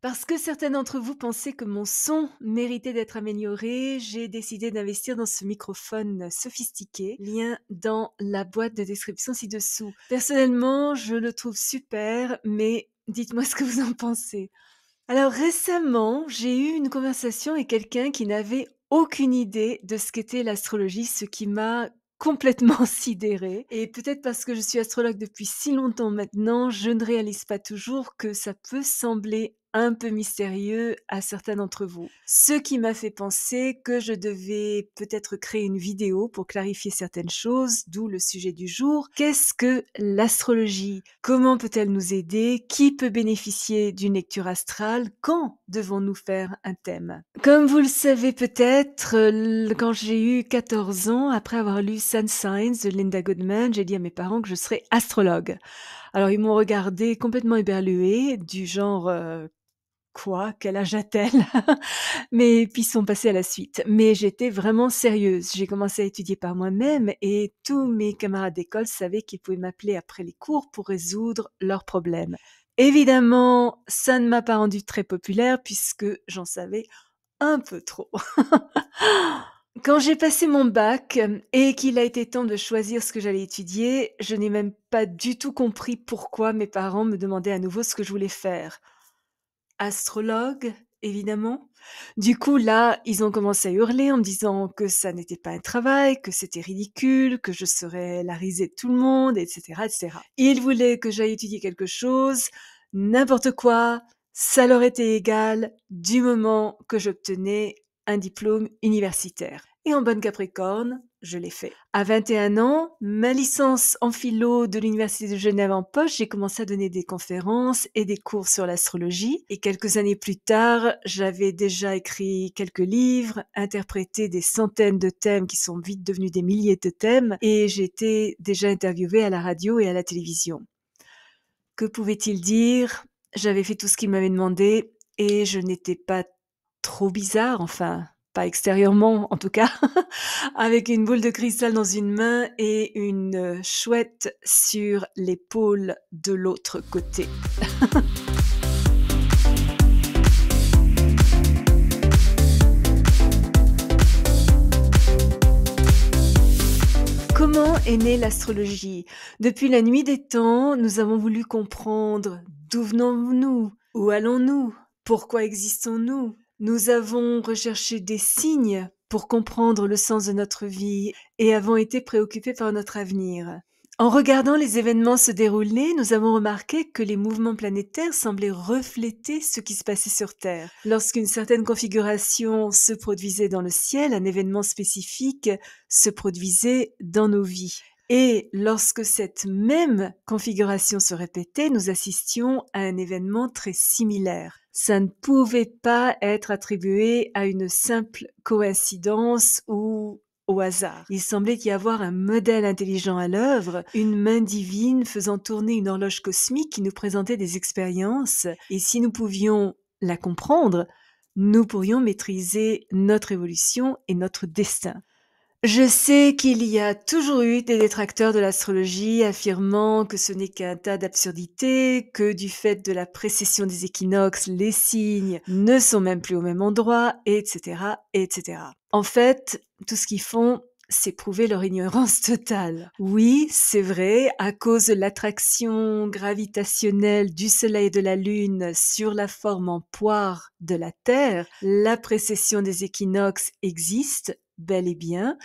Parce que certains d'entre vous pensaient que mon son méritait d'être amélioré, j'ai décidé d'investir dans ce microphone sophistiqué. Lien dans la boîte de description ci-dessous. Personnellement, je le trouve super, mais dites-moi ce que vous en pensez. Alors récemment, j'ai eu une conversation avec quelqu'un qui n'avait aucune idée de ce qu'était l'astrologie, ce qui m'a complètement sidérée. Et peut-être parce que je suis astrologue depuis si longtemps maintenant, je ne réalise pas toujours que ça peut sembler un peu mystérieux à certains d'entre vous. Ce qui m'a fait penser que je devais peut-être créer une vidéo pour clarifier certaines choses, d'où le sujet du jour. Qu'est-ce que l'astrologie? Comment peut-elle nous aider? Qui peut bénéficier d'une lecture astrale? Quand devons-nous faire un thème? Comme vous le savez peut-être, quand j'ai eu 14 ans, après avoir lu Sun Signs de Linda Goodman, j'ai dit à mes parents que je serais astrologue. Alors ils m'ont regardée complètement éberluée, du genre, «Quoi? Quel âge a-t-elle?» Mais puis ils sont passés à la suite. Mais j'étais vraiment sérieuse. J'ai commencé à étudier par moi-même et tous mes camarades d'école savaient qu'ils pouvaient m'appeler après les cours pour résoudre leurs problèmes. Évidemment, ça ne m'a pas rendue très populaire puisque j'en savais un peu trop. Quand j'ai passé mon bac, et qu'il a été temps de choisir ce que j'allais étudier, je n'ai même pas du tout compris pourquoi mes parents me demandaient à nouveau ce que je voulais faire. Astrologue, évidemment. Du coup, là, ils ont commencé à hurler en me disant que ça n'était pas un travail, que c'était ridicule, que je serais la risée de tout le monde, et cetera, et cetera. Ils voulaient que j'aille étudier quelque chose, n'importe quoi, ça leur était égal, du moment que j'obtenais un diplôme universitaire. Et en bonne Capricorne, je l'ai fait. À 21 ans, ma licence en philo de l'Université de Genève en poche, j'ai commencé à donner des conférences et des cours sur l'astrologie. Et quelques années plus tard, j'avais déjà écrit quelques livres, interprété des centaines de thèmes qui sont vite devenus des milliers de thèmes, et j'étais déjà interviewée à la radio et à la télévision. Que pouvait-il dire? J'avais fait tout ce qu'il m'avait demandé et je n'étais pas trop bizarre, enfin, pas extérieurement en tout cas, avec une boule de cristal dans une main et une chouette sur l'épaule de l'autre côté. Comment est née l'astrologie? Depuis la nuit des temps, nous avons voulu comprendre d'où venons-nous? Où allons-nous? Pourquoi existons-nous? Nous avons recherché des signes pour comprendre le sens de notre vie et avons été préoccupés par notre avenir. En regardant les événements se dérouler, nous avons remarqué que les mouvements planétaires semblaient refléter ce qui se passait sur Terre. Lorsqu'une certaine configuration se produisait dans le ciel, un événement spécifique se produisait dans nos vies. Et lorsque cette même configuration se répétait, nous assistions à un événement très similaire. Ça ne pouvait pas être attribué à une simple coïncidence ou au hasard. Il semblait y avoir un modèle intelligent à l'œuvre, une main divine faisant tourner une horloge cosmique qui nous présentait des expériences, et si nous pouvions la comprendre, nous pourrions maîtriser notre évolution et notre destin. Je sais qu'il y a toujours eu des détracteurs de l'astrologie affirmant que ce n'est qu'un tas d'absurdités, que du fait de la précession des équinoxes, les signes ne sont même plus au même endroit, etc., etc. En fait, tout ce qu'ils font, c'est prouver leur ignorance totale. Oui, c'est vrai, à cause de l'attraction gravitationnelle du Soleil et de la Lune sur la forme en poire de la Terre, la précession des équinoxes existe, bel et bien.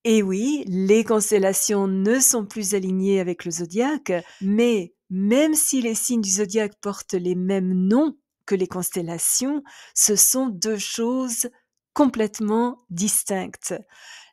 Et oui, les constellations ne sont plus alignées avec le zodiaque, mais même si les signes du zodiaque portent les mêmes noms que les constellations, ce sont deux choses complètement distinctes.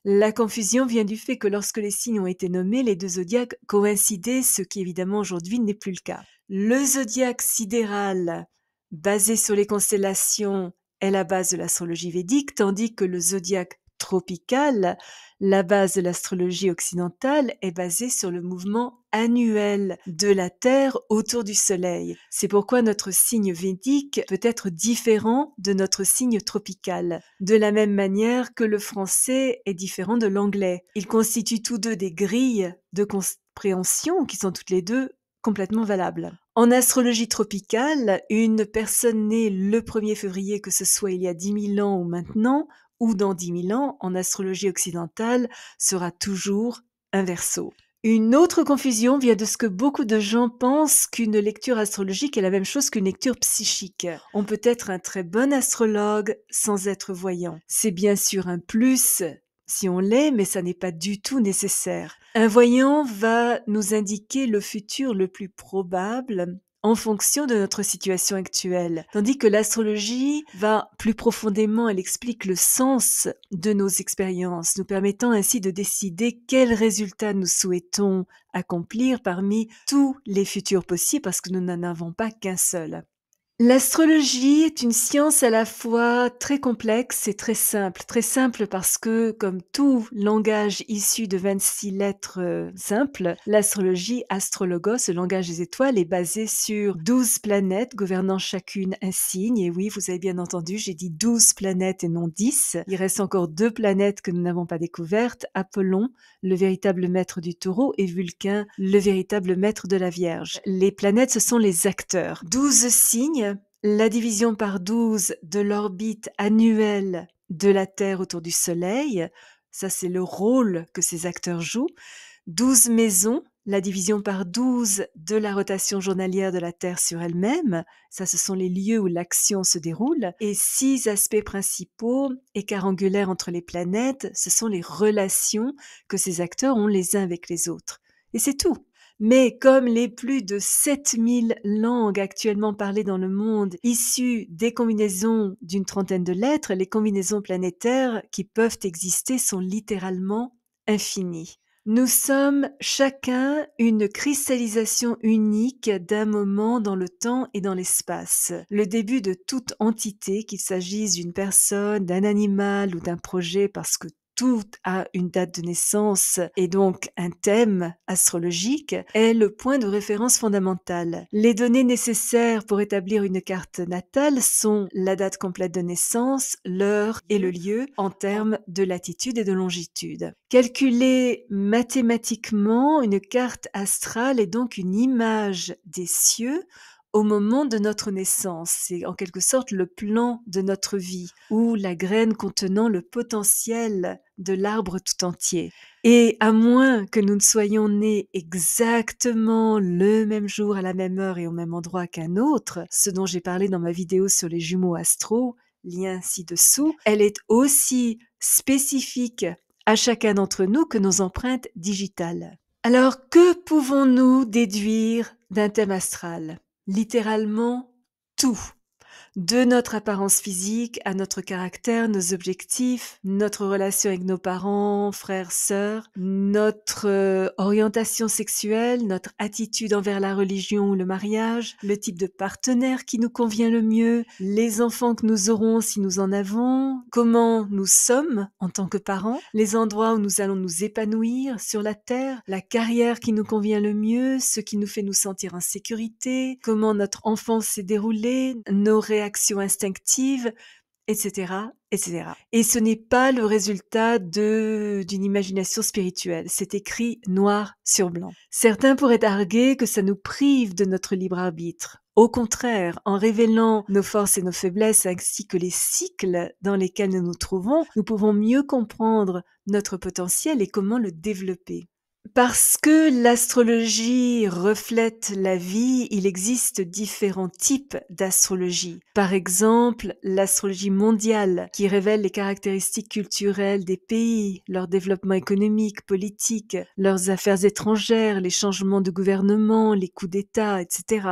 La confusion vient du fait que lorsque les signes ont été nommés, les deux zodiaques coïncidaient, ce qui évidemment aujourd'hui n'est plus le cas. Le zodiaque sidéral, basé sur les constellations, est la base de l'astrologie védique, tandis que le zodiaque tropical, la base de l'astrologie occidentale, est basée sur le mouvement annuel de la Terre autour du Soleil. C'est pourquoi notre signe védique peut être différent de notre signe tropical, de la même manière que le français est différent de l'anglais. Ils constituent tous deux des grilles de compréhension qui sont toutes les deux complètement valables. En astrologie tropicale, une personne née le 1er février, que ce soit il y a 10 000 ans ou maintenant, ou dans 10 000 ans, en astrologie occidentale, sera toujours un Verseau. Une autre confusion vient de ce que beaucoup de gens pensent qu'une lecture astrologique est la même chose qu'une lecture psychique. On peut être un très bon astrologue sans être voyant. C'est bien sûr un plus si on l'est, mais ça n'est pas du tout nécessaire. Un voyant va nous indiquer le futur le plus probable en fonction de notre situation actuelle, tandis que l'astrologie va plus profondément, elle explique le sens de nos expériences, nous permettant ainsi de décider quels résultats nous souhaitons accomplir parmi tous les futurs possibles, parce que nous n'en avons pas qu'un seul. L'astrologie est une science à la fois très complexe et très simple. Très simple parce que, comme tout langage issu de 26 lettres simples, l'astrologie, astrologos, le langage des étoiles, est basé sur 12 planètes gouvernant chacune un signe. Et oui, vous avez bien entendu, j'ai dit 12 planètes et non 10. Il reste encore 2 planètes que nous n'avons pas découvertes, Apollon, le véritable maître du taureau, et Vulcain, le véritable maître de la Vierge. Les planètes, ce sont les acteurs. 12 signes, la division par 12 de l'orbite annuelle de la Terre autour du Soleil, ça c'est le rôle que ces acteurs jouent. 12 maisons, la division par 12 de la rotation journalière de la Terre sur elle-même, ça ce sont les lieux où l'action se déroule, et 6 aspects principaux, écarts angulaires entre les planètes, ce sont les relations que ces acteurs ont les uns avec les autres. Et c'est tout. Mais comme les plus de 7000 langues actuellement parlées dans le monde, issues des combinaisons d'une trentaine de lettres, les combinaisons planétaires qui peuvent exister sont littéralement infinies. Nous sommes chacun une cristallisation unique d'un moment dans le temps et dans l'espace. Le début de toute entité, qu'il s'agisse d'une personne, d'un animal ou d'un projet, parce que tout a une date de naissance et donc un thème astrologique, est le point de référence fondamental. Les données nécessaires pour établir une carte natale sont la date complète de naissance, l'heure et le lieu en termes de latitude et de longitude. Calculer mathématiquement, une carte astrale est donc une image des cieux au moment de notre naissance. C'est en quelque sorte le plan de notre vie, ou la graine contenant le potentiel de l'arbre tout entier. Et à moins que nous ne soyons nés exactement le même jour, à la même heure et au même endroit qu'un autre, ce dont j'ai parlé dans ma vidéo sur les jumeaux astro, lien ci-dessous, elle est aussi spécifique à chacun d'entre nous que nos empreintes digitales. Alors, que pouvons-nous déduire d'un thème astral ? Littéralement tout. De notre apparence physique à notre caractère, nos objectifs, notre relation avec nos parents, frères, sœurs, notre orientation sexuelle, notre attitude envers la religion ou le mariage, le type de partenaire qui nous convient le mieux, les enfants que nous aurons si nous en avons, comment nous sommes en tant que parents, les endroits où nous allons nous épanouir sur la terre, la carrière qui nous convient le mieux, ce qui nous fait nous sentir en sécurité, comment notre enfance s'est déroulée, nos réactions instinctives, etc., etc. Et ce n'est pas le résultat d'une imagination spirituelle. C'est écrit noir sur blanc. Certains pourraient arguer que ça nous prive de notre libre arbitre. Au contraire, en révélant nos forces et nos faiblesses ainsi que les cycles dans lesquels nous nous trouvons, nous pouvons mieux comprendre notre potentiel et comment le développer. Parce que l'astrologie reflète la vie, il existe différents types d'astrologie. Par exemple, l'astrologie mondiale, qui révèle les caractéristiques culturelles des pays, leur développement économique, politique, leurs affaires étrangères, les changements de gouvernement, les coups d'État, etc.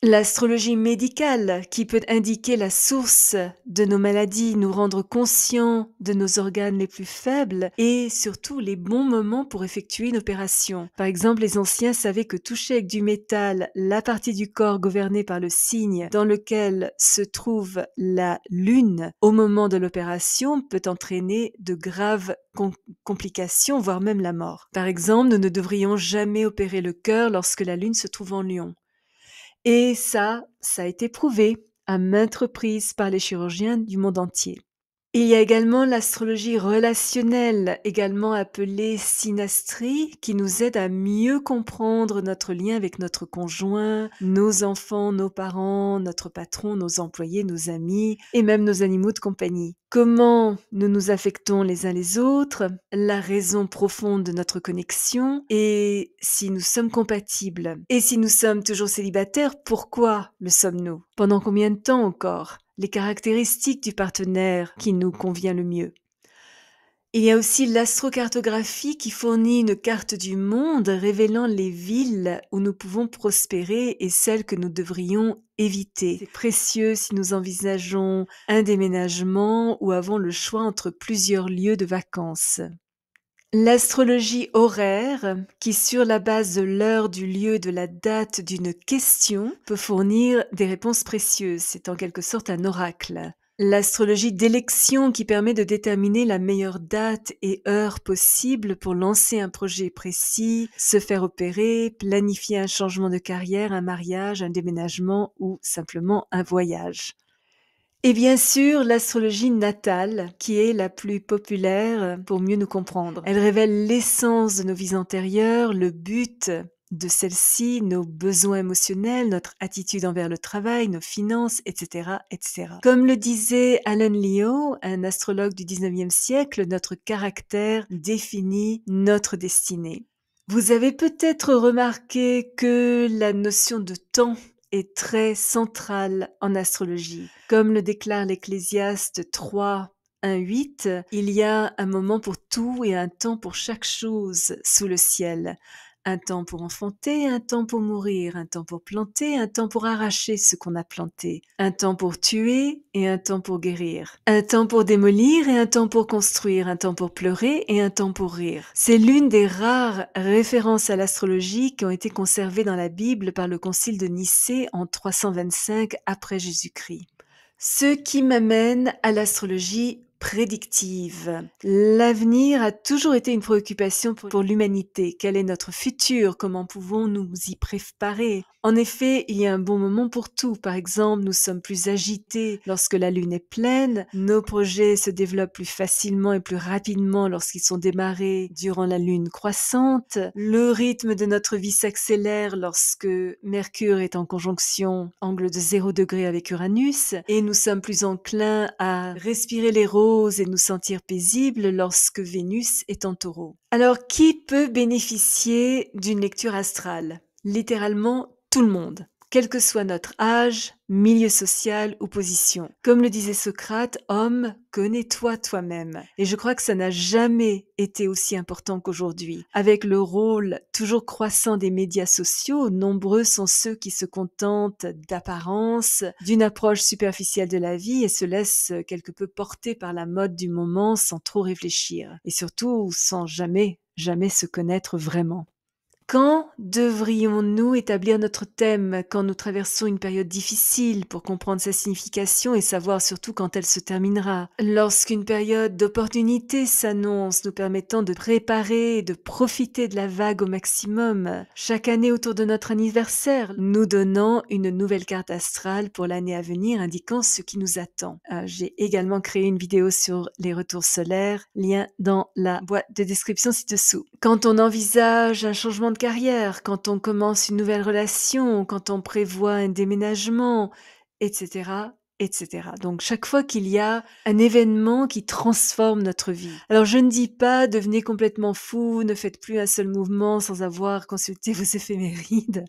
L'astrologie médicale, qui peut indiquer la source de nos maladies, nous rendre conscients de nos organes les plus faibles et surtout les bons moments pour effectuer une opération. Par exemple, les anciens savaient que toucher avec du métal la partie du corps gouvernée par le signe dans lequel se trouve la lune au moment de l'opération peut entraîner de graves complications, voire même la mort. Par exemple, nous ne devrions jamais opérer le cœur lorsque la lune se trouve en lion. Et ça a été prouvé à maintes reprises par les chirurgiens du monde entier. Il y a également l'astrologie relationnelle, également appelée synastrie, qui nous aide à mieux comprendre notre lien avec notre conjoint, nos enfants, nos parents, notre patron, nos employés, nos amis et même nos animaux de compagnie. Comment nous nous affectons les uns les autres, la raison profonde de notre connexion et si nous sommes compatibles. Et si nous sommes toujours célibataires, pourquoi le sommes-nous? Pendant combien de temps encore? Les caractéristiques du partenaire qui nous convient le mieux. Il y a aussi l'astrocartographie qui fournit une carte du monde révélant les villes où nous pouvons prospérer et celles que nous devrions éviter. C'est précieux si nous envisageons un déménagement ou avons le choix entre plusieurs lieux de vacances. L'astrologie horaire, qui sur la base de l'heure, du lieu, de la date d'une question, peut fournir des réponses précieuses. C'est en quelque sorte un oracle. L'astrologie d'élection qui permet de déterminer la meilleure date et heure possible pour lancer un projet précis, se faire opérer, planifier un changement de carrière, un mariage, un déménagement ou simplement un voyage. Et bien sûr, l'astrologie natale, qui est la plus populaire pour mieux nous comprendre. Elle révèle l'essence de nos vies antérieures, le but de celle-ci, nos besoins émotionnels, notre attitude envers le travail, nos finances, etc., etc. Comme le disait Alan Leo, un astrologue du 19e siècle, notre caractère définit notre destinée. Vous avez peut-être remarqué que la notion de temps est très centrale en astrologie. Comme le déclare l'Ecclésiaste 3, 1, 8, il y a un moment pour tout et un temps pour chaque chose sous le ciel. Un temps pour enfanter, un temps pour mourir, un temps pour planter, un temps pour arracher ce qu'on a planté, un temps pour tuer et un temps pour guérir, un temps pour démolir et un temps pour construire, un temps pour pleurer et un temps pour rire. C'est l'une des rares références à l'astrologie qui ont été conservées dans la Bible par le concile de Nicée en 325 après Jésus-Christ. Ce qui m'amène à l'astrologie prédictive. L'avenir a toujours été une préoccupation pour l'humanité. Quel est notre futur? Comment pouvons-nous nous y préparer? En effet, il y a un bon moment pour tout. Par exemple, nous sommes plus agités lorsque la lune est pleine. Nos projets se développent plus facilement et plus rapidement lorsqu'ils sont démarrés durant la lune croissante. Le rythme de notre vie s'accélère lorsque Mercure est en conjonction angle de 0 degré avec Uranus et nous sommes plus enclins à respirer les roses et nous sentir paisibles lorsque Vénus est en taureau. Alors, qui peut bénéficier d'une lecture astrale? Littéralement tout le monde, quel que soit notre âge, milieu social ou position. Comme le disait Socrate, homme, connais-toi toi-même. Et je crois que ça n'a jamais été aussi important qu'aujourd'hui. Avec le rôle toujours croissant des médias sociaux, nombreux sont ceux qui se contentent d'apparence, d'une approche superficielle de la vie et se laissent quelque peu porter par la mode du moment sans trop réfléchir. Et surtout sans jamais se connaître vraiment. Quand devrions-nous établir notre thème quand nous traversons une période difficile pour comprendre sa signification et savoir surtout quand elle se terminera? Lorsqu'une période d'opportunité s'annonce, nous permettant de préparer et de profiter de la vague au maximum. Chaque année autour de notre anniversaire, nous donnant une nouvelle carte astrale pour l'année à venir indiquant ce qui nous attend. J'ai également créé une vidéo sur les retours solaires, lien dans la boîte de description ci-dessous. Quand on envisage un changement de carrière, quand on commence une nouvelle relation, quand on prévoit un déménagement, etc., etc. Donc chaque fois qu'il y a un événement qui transforme notre vie. Alors je ne dis pas devenez complètement fou, ne faites plus un seul mouvement sans avoir consulté vos éphémérides,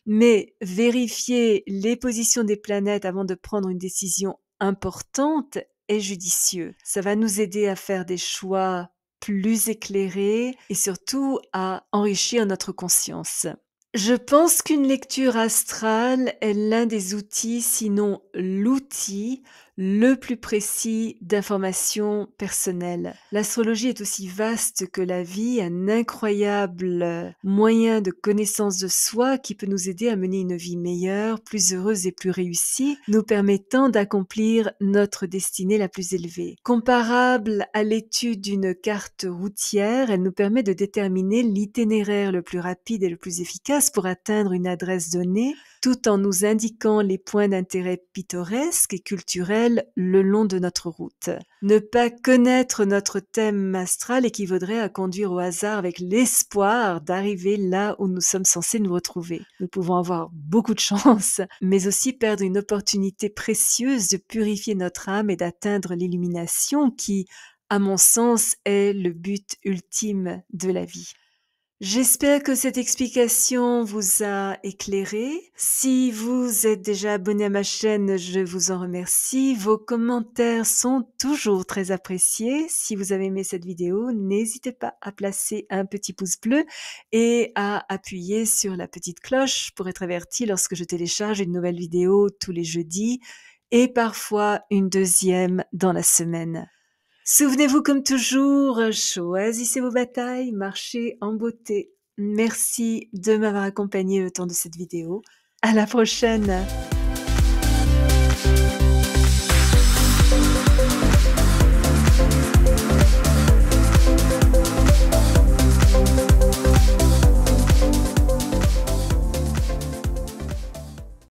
mais vérifiez les positions des planètes avant de prendre une décision importante est judicieux. Ça va nous aider à faire des choix plus éclairé et surtout à enrichir notre conscience. Je pense qu'une lecture astrale est l'un des outils, sinon l'outil, le plus précis d'information personnelle. L'astrologie est aussi vaste que la vie, un incroyable moyen de connaissance de soi qui peut nous aider à mener une vie meilleure, plus heureuse et plus réussie, nous permettant d'accomplir notre destinée la plus élevée. Comparable à l'étude d'une carte routière, elle nous permet de déterminer l'itinéraire le plus rapide et le plus efficace pour atteindre une adresse donnée, tout en nous indiquant les points d'intérêt pittoresques et culturels le long de notre route. Ne pas connaître notre thème astral équivaudrait à conduire au hasard avec l'espoir d'arriver là où nous sommes censés nous retrouver. Nous pouvons avoir beaucoup de chance, mais aussi perdre une opportunité précieuse de purifier notre âme et d'atteindre l'illumination qui, à mon sens, est le but ultime de la vie. J'espère que cette explication vous a éclairé. Si vous êtes déjà abonné à ma chaîne, je vous en remercie. Vos commentaires sont toujours très appréciés. Si vous avez aimé cette vidéo, n'hésitez pas à placer un petit pouce bleu et à appuyer sur la petite cloche pour être averti lorsque je télécharge une nouvelle vidéo tous les jeudis et parfois une deuxième dans la semaine. Souvenez-vous comme toujours, choisissez vos batailles, marchez en beauté. Merci de m'avoir accompagné le temps de cette vidéo. À la prochaine!